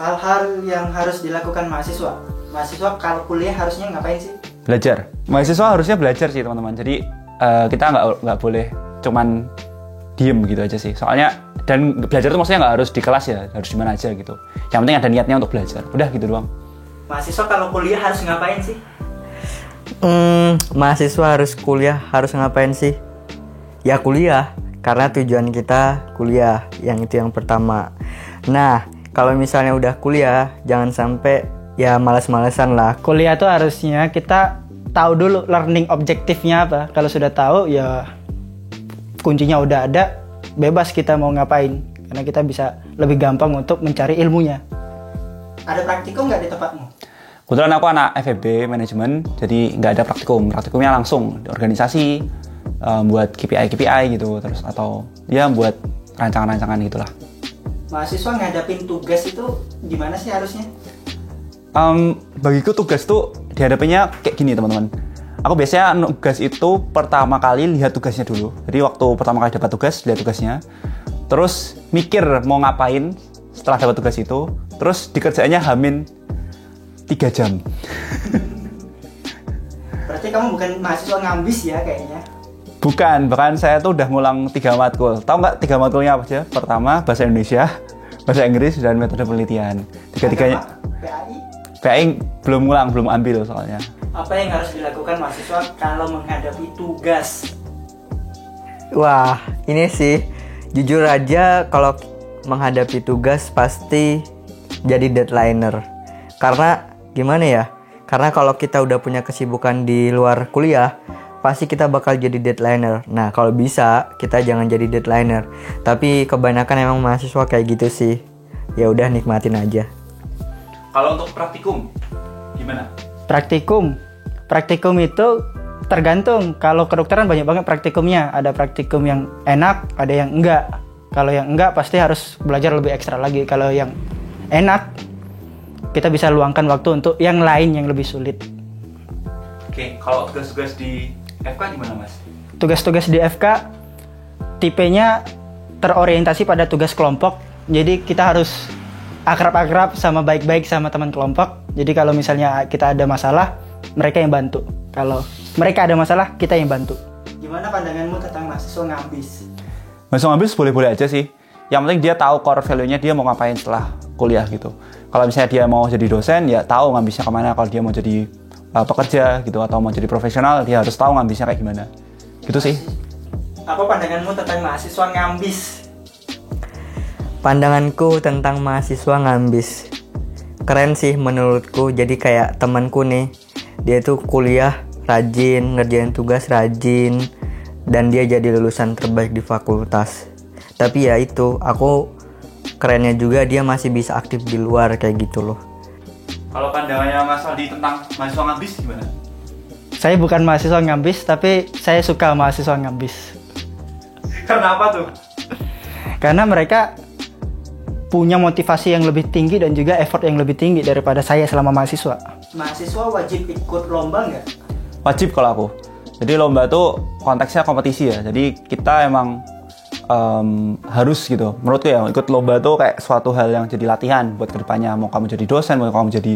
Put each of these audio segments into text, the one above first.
Hal-hal yang harus dilakukan mahasiswa kalau kuliah harusnya ngapain sih? Belajar. Mahasiswa harusnya belajar sih teman-teman. Jadi kita nggak boleh cuman diem gitu aja sih. Soalnya dan belajar itu maksudnya nggak harus di kelas ya, harus di mana aja gitu. Yang penting ada niatnya untuk belajar. Udah gitu doang. Mahasiswa kalau kuliah harus ngapain sih? Mahasiswa harus kuliah harus ngapain sih? Ya kuliah, karena tujuan kita kuliah, yang itu yang pertama. Nah, kalau misalnya udah kuliah, jangan sampai ya malas-malesan lah. Kuliah tuh harusnya kita tahu dulu learning objektifnya apa. Kalau sudah tahu ya kuncinya udah ada, bebas kita mau ngapain. Karena kita bisa lebih gampang untuk mencari ilmunya. Ada praktikum nggak di tempatmu? Kebetulan aku anak FEB manajemen, jadi nggak ada praktikum. Praktikumnya langsung di organisasi, buat KPI gitu, terus atau ya buat rancangan-rancangan gitulah. Mahasiswa ngadapin tugas itu gimana sih harusnya? Bagiku tugas tuh dihadapinya kayak gini teman-teman. Aku biasanya tugas itu pertama kali lihat tugasnya dulu. Jadi waktu pertama kali dapat tugas, lihat tugasnya. Terus mikir mau ngapain setelah dapat tugas itu. Terus dikerjaannya hamin 3 jam. Berarti kamu bukan mahasiswa ngambis ya kayaknya? Bukan, bahkan saya tuh udah ngulang 3 matkul. Tahu nggak 3 matkulnya apa aja? Pertama, bahasa Indonesia, bahasa Inggris, dan metode penelitian. Tiga-tiganya. PAI? PAI belum ngulang, belum ambil soalnya. Apa yang harus dilakukan mahasiswa kalau menghadapi tugas? Wah, ini sih jujur aja kalau menghadapi tugas pasti jadi deadlineer. Karena gimana ya? Karena kalau kita udah punya kesibukan di luar kuliah, pasti kita bakal jadi deadlineer. Nah, kalau bisa kita jangan jadi deadlineer. Tapi kebanyakan emang mahasiswa kayak gitu sih. Ya udah nikmatin aja. Kalau untuk praktikum gimana? Praktikum itu tergantung. Kalau kedokteran banyak banget praktikumnya. Ada praktikum yang enak, ada yang enggak. Kalau yang enggak pasti harus belajar lebih ekstra lagi. Kalau yang enak, kita bisa luangkan waktu untuk yang lain yang lebih sulit. Oke, kalau tugas-tugas di FK gimana Mas? Tugas-tugas di FK tipenya terorientasi pada tugas kelompok. Jadi kita harus akrab-akrab sama baik-baik sama teman kelompok. Jadi kalau misalnya kita ada masalah, mereka yang bantu. Kalau mereka ada masalah, kita yang bantu. Gimana pandanganmu tentang mahasiswa ngambis? Mahasiswa ngambis boleh-boleh aja sih. Yang penting dia tahu core value-nya dia mau ngapain setelah kuliah gitu. Kalau misalnya dia mau jadi dosen, ya tahu ngambisnya kemana. Kalau dia mau jadi pekerja gitu atau mau jadi profesional, dia harus tahu ngambisnya kayak gimana. Gitu sih. Apa pandanganmu tentang mahasiswa ngambis? Pandanganku tentang mahasiswa ngambis keren sih menurutku. Jadi kayak temanku nih, dia tuh kuliah rajin, ngerjain tugas rajin, dan dia jadi lulusan terbaik di fakultas. Tapi ya itu, aku kerennya juga dia masih bisa aktif di luar kayak gitu loh. Kalau pandangannya Mas Aldi tentang mahasiswa ngambis gimana? Saya bukan mahasiswa ngambis, tapi saya suka mahasiswa ngambis. Karena apa tuh? Karena mereka punya motivasi yang lebih tinggi dan juga effort yang lebih tinggi daripada saya selama mahasiswa. Mahasiswa wajib ikut lomba nggak? Wajib kalau aku. Jadi lomba tuh konteksnya kompetisi ya. Jadi kita emang harus gitu. Menurutku ya ikut lomba tuh kayak suatu hal yang jadi latihan buat kedepannya. Mau kamu jadi dosen, mau kamu jadi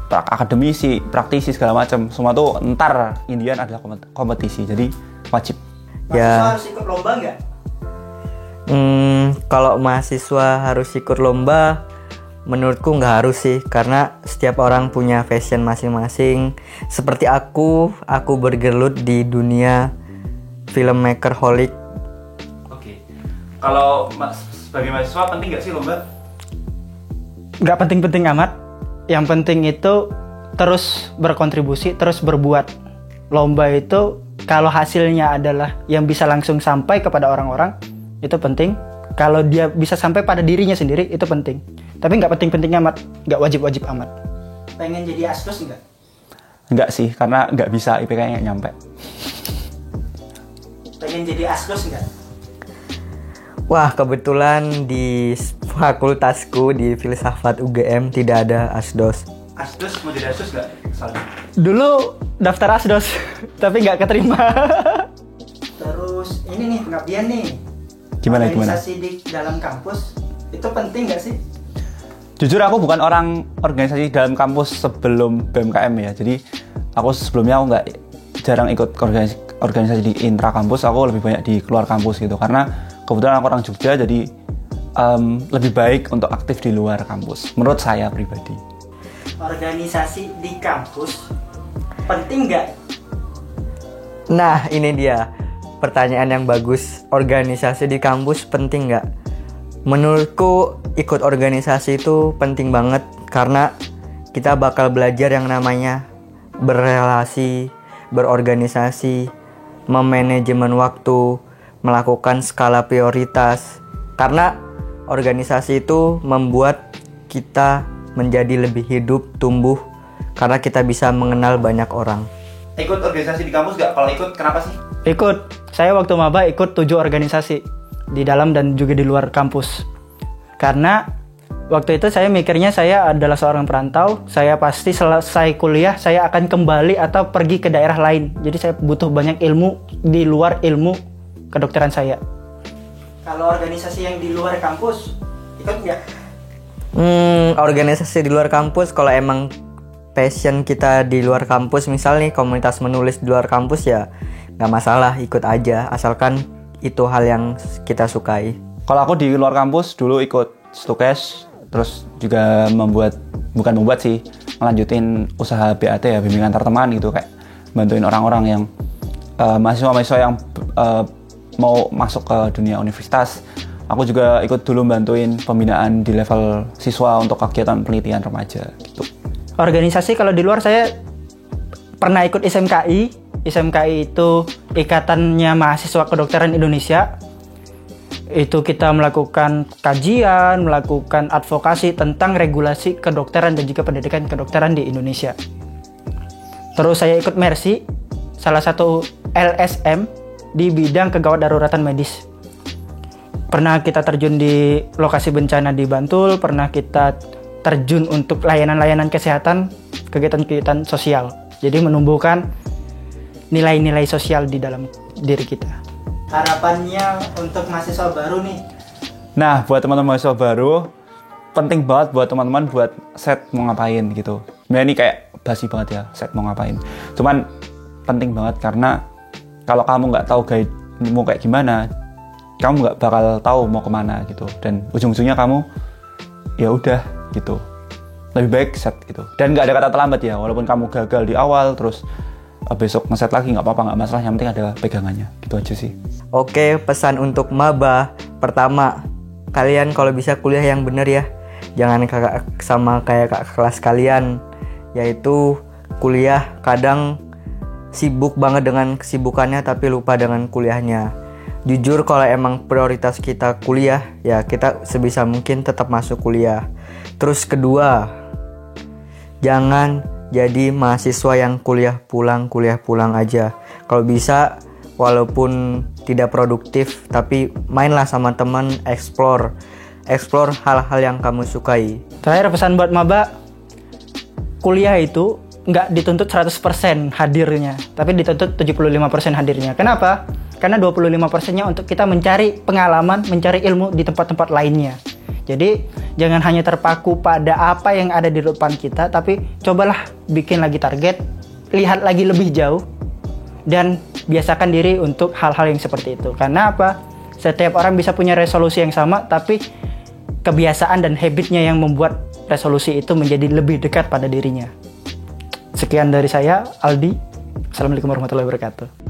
akademisi, praktisi segala macam. Semua tuh ntar Indian adalah kompetisi. Jadi wajib. Mahasiswa harus ikut lomba nggak? Kalau mahasiswa harus ikut lomba, menurutku nggak harus sih, karena setiap orang punya passion masing-masing. Seperti aku bergelut di dunia filmmaker holic. Oke. Kalau sebagai mahasiswa penting nggak sih lomba? Nggak penting-penting amat. Yang penting itu terus berkontribusi, terus berbuat. Lomba itu kalau hasilnya adalah yang bisa langsung sampai kepada orang-orang, itu penting. Kalau dia bisa sampai pada dirinya sendiri, itu penting. Tapi nggak penting-penting amat, nggak wajib-wajib amat. Pengen jadi asdos nggak? Nggak sih, karena nggak bisa, IPK-nya nggak nyampe. Pengen jadi asdos nggak? Wah, kebetulan di fakultasku di filsafat UGM tidak ada asdos. Asdos, mau jadi asdos nggak? Dulu daftar asdos, tapi nggak keterima. Terus ini nih pengabdian nih. Gimana? Organisasi di dalam kampus itu penting nggak sih? Jujur aku bukan orang organisasi dalam kampus sebelum BMKM ya. Jadi aku sebelumnya aku nggak jarang ikut organisasi di intra kampus. Aku lebih banyak di keluar kampus gitu. Karena kebetulan aku orang Jogja, jadi lebih baik untuk aktif di luar kampus. Menurut saya pribadi. Organisasi di kampus penting nggak? Nah, ini dia pertanyaan yang bagus. Organisasi di kampus penting nggak? Menurutku ikut organisasi itu penting banget karena kita bakal belajar yang namanya berrelasi, berorganisasi, memanajemen waktu, melakukan skala prioritas. Karena organisasi itu membuat kita menjadi lebih hidup, tumbuh, karena kita bisa mengenal banyak orang. Ikut organisasi di kampus nggak? Kalau ikut kenapa sih? Ikut. Saya waktu maba ikut 7 organisasi di dalam dan juga di luar kampus. Karena waktu itu saya mikirnya saya adalah seorang perantau, saya pasti selesai kuliah saya akan kembali atau pergi ke daerah lain. Jadi saya butuh banyak ilmu di luar ilmu kedokteran saya. Kalau organisasi yang di luar kampus ikut nggak? Organisasi di luar kampus kalau emang passion kita di luar kampus, misal nih komunitas menulis di luar kampus ya nggak masalah, ikut aja asalkan itu hal yang kita sukai. Kalau aku di luar kampus dulu ikut Stukes, terus juga ngelanjutin usaha BAT ya, bimbingan antar teman gitu, kayak bantuin orang-orang yang mahasiswa-mahasiswa yang mau masuk ke dunia universitas. Aku juga ikut dulu bantuin pembinaan di level siswa untuk kegiatan penelitian remaja gitu. Organisasi kalau di luar saya pernah ikut ISMKI. ISMKI itu Ikatannya Mahasiswa Kedokteran Indonesia. Itu kita melakukan kajian, melakukan advokasi tentang regulasi kedokteran dan juga pendidikan kedokteran di Indonesia. Terus saya ikut Mercy, salah satu LSM di bidang kegawat daruratan medis. Pernah kita terjun di lokasi bencana di Bantul, pernah kita terjun untuk layanan-layanan kesehatan, kegiatan-kegiatan sosial. Jadi menumbuhkan nilai-nilai sosial di dalam diri kita. Harapannya untuk mahasiswa baru nih? Nah, buat teman-teman mahasiswa baru, penting banget buat teman-teman buat set mau ngapain gitu. Sebenarnya ini kayak basi banget ya, set mau ngapain. Cuman penting banget karena kalau kamu nggak tahu guide mau kayak gimana, kamu nggak bakal tahu mau kemana gitu. Dan ujung-ujungnya kamu ya udah gitu. Lebih baik set gitu. Dan nggak ada kata terlambat ya, walaupun kamu gagal di awal terus besok ngeset lagi nggak apa-apa, nggak masalah, yang penting ada pegangannya gitu aja sih. Oke, pesan untuk maba. Pertama, kalian kalau bisa kuliah yang bener ya, jangan sama kayak kelas kalian, yaitu kuliah kadang sibuk banget dengan kesibukannya tapi lupa dengan kuliahnya. Jujur kalau emang prioritas kita kuliah, ya kita sebisa mungkin tetap masuk kuliah. Terus kedua, jangan jadi mahasiswa yang kuliah pulang aja. Kalau bisa, walaupun tidak produktif, tapi mainlah sama teman, explore hal-hal yang kamu sukai. Terakhir pesan buat maba, kuliah itu nggak dituntut 100% hadirnya, tapi dituntut 75% hadirnya. Kenapa? Karena 25%-nya untuk kita mencari pengalaman, mencari ilmu di tempat-tempat lainnya. Jadi jangan hanya terpaku pada apa yang ada di depan kita, tapi cobalah bikin lagi target, lihat lagi lebih jauh, dan biasakan diri untuk hal-hal yang seperti itu. Karena apa? Setiap orang bisa punya resolusi yang sama, tapi kebiasaan dan habitnya yang membuat resolusi itu menjadi lebih dekat pada dirinya. Sekian dari saya, Aldi. Assalamualaikum warahmatullahi wabarakatuh.